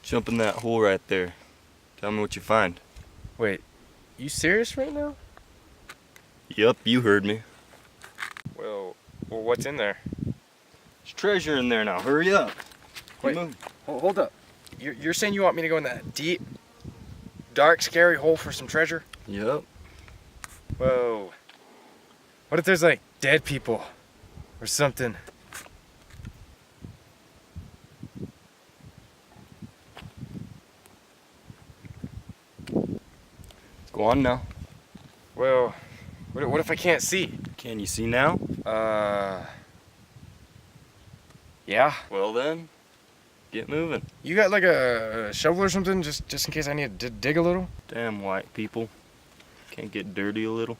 Jump in that hole right there. Tell me what you find. Wait, you serious right now? Yup, you heard me. Well, what's in there? There's treasure in there now. Hurry up. Wait. Move. Hold up. You're saying you want me to go in that deep, dark, scary hole for some treasure? Yup. Whoa. What if there's like dead people or something? Go on now. Well, what if I can't see? Can you see now? Yeah. Well then, get moving. You got like a shovel or something just in case I need to dig a little? Damn white people. Can't get dirty a little.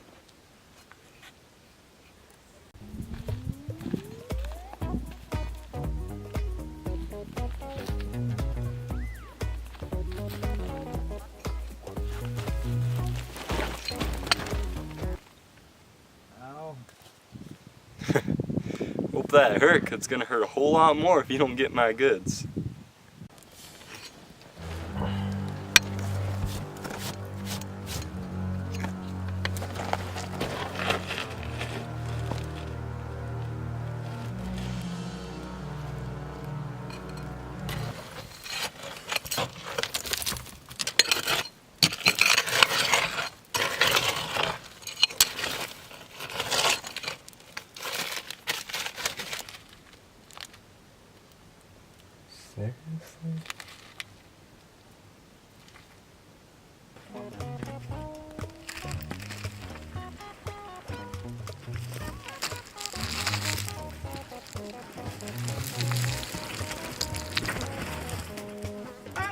Hope that hurt, 'cause it's gonna hurt a whole lot more if you don't get my goods. Seriously?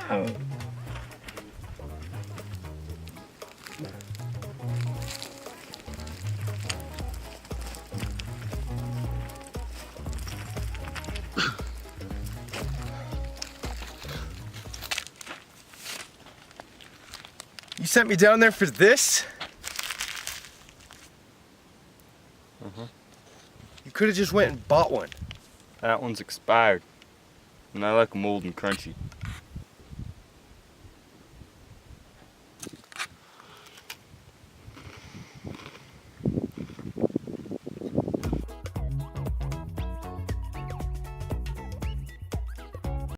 Oh. You sent me down there for this? You could have just went and bought one. That one's expired. And I like them old and crunchy.